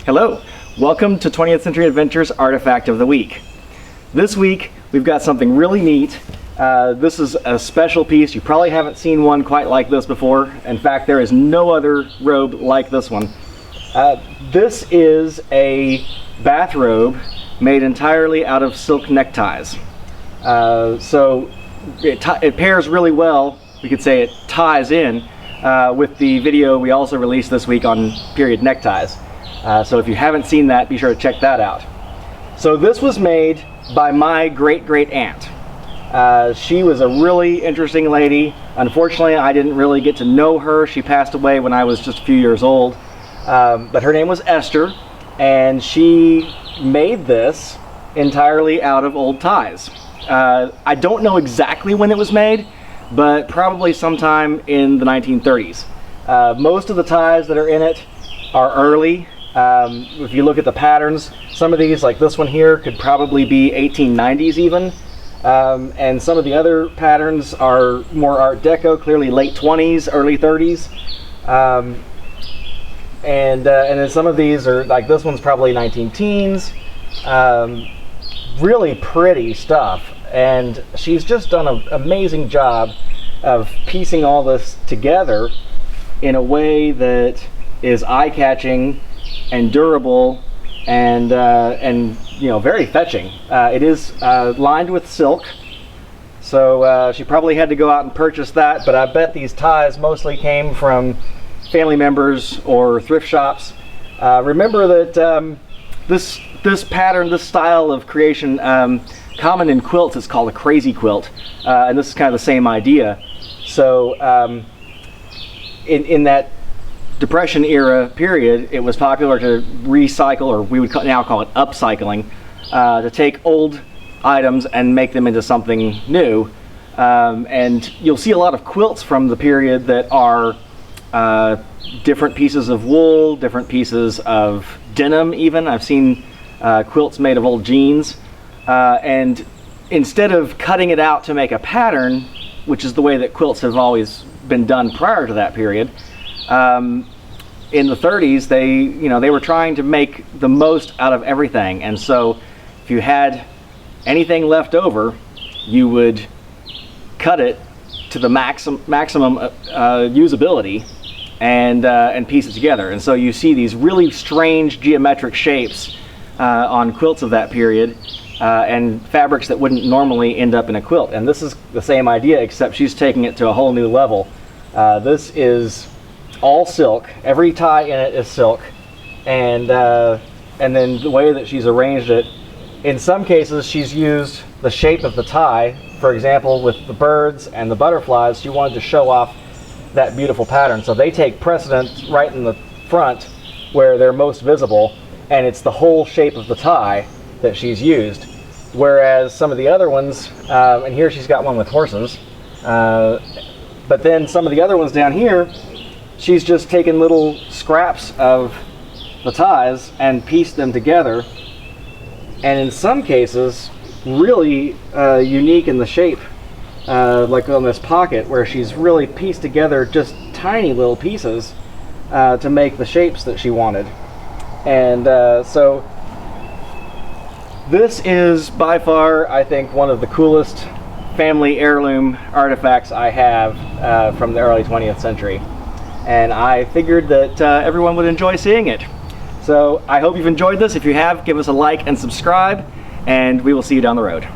Hello, welcome to 20th Century Adventures Artifact of the Week. This week we've got something really neat. This is a special piece. You probably haven't seen one quite like this before. In fact, there is no other robe like this one. This is a bathrobe made entirely out of silk neckties. So it pairs really well. We could say it ties in with the video we also released this week on period neckties. So if you haven't seen that, be sure to check that out. So this was made by my great-great-aunt. She was a really interesting lady. Unfortunately, I didn't really get to know her. She passed away when I was just a few years old. But her name was Esther, and she made this entirely out of old ties. I don't know exactly when it was made, but probably sometime in the 1930s. Most of the ties that are in it are early. If you look at the patterns, some of these, like this one here, could probably be 1890s even. And some of the other patterns are more Art Deco, clearly late 20s, early 30s. And then some of these are, like this one's probably 19 teens. Really pretty stuff. And she's just done an amazing job of piecing all this together in a way that is eye-catching and durable and you know, very fetching. It is lined with silk, so she probably had to go out and purchase that, but I bet these ties mostly came from family members or thrift shops. Remember that this pattern, this style of creation, common in quilts, is called a crazy quilt, and this is kind of the same idea. So in that Depression era period, it was popular to recycle, or we would now call it upcycling, to take old items and make them into something new. And you'll see a lot of quilts from the period that are different pieces of wool, different pieces of denim even. I've seen quilts made of old jeans. And instead of cutting it out to make a pattern, which is the way that quilts have always been done prior to that period, in the 30s, they were trying to make the most out of everything, and so if you had anything left over, you would cut it to the maximum usability and piece it together. And so you see these really strange geometric shapes on quilts of that period, and fabrics that wouldn't normally end up in a quilt. And this is the same idea, except she's taking it to a whole new level. This is all silk. Every tie in it is silk, and then the way that she's arranged it, in some cases she's used the shape of the tie. For example, with the birds and the butterflies, she wanted to show off that beautiful pattern, so they take precedence right in the front where they're most visible, and it's the whole shape of the tie that she's used. Whereas some of the other ones, and here she's got one with horses, but then some of the other ones down here, she's just taken little scraps of the ties and pieced them together, and in some cases really unique in the shape, like on this pocket where she's really pieced together just tiny little pieces to make the shapes that she wanted. And so this is by far, I think, one of the coolest family heirloom artifacts I have from the early 20th century. And I figured that everyone would enjoy seeing it. So I hope you've enjoyed this. If you have, give us a like and subscribe, and we will see you down the road.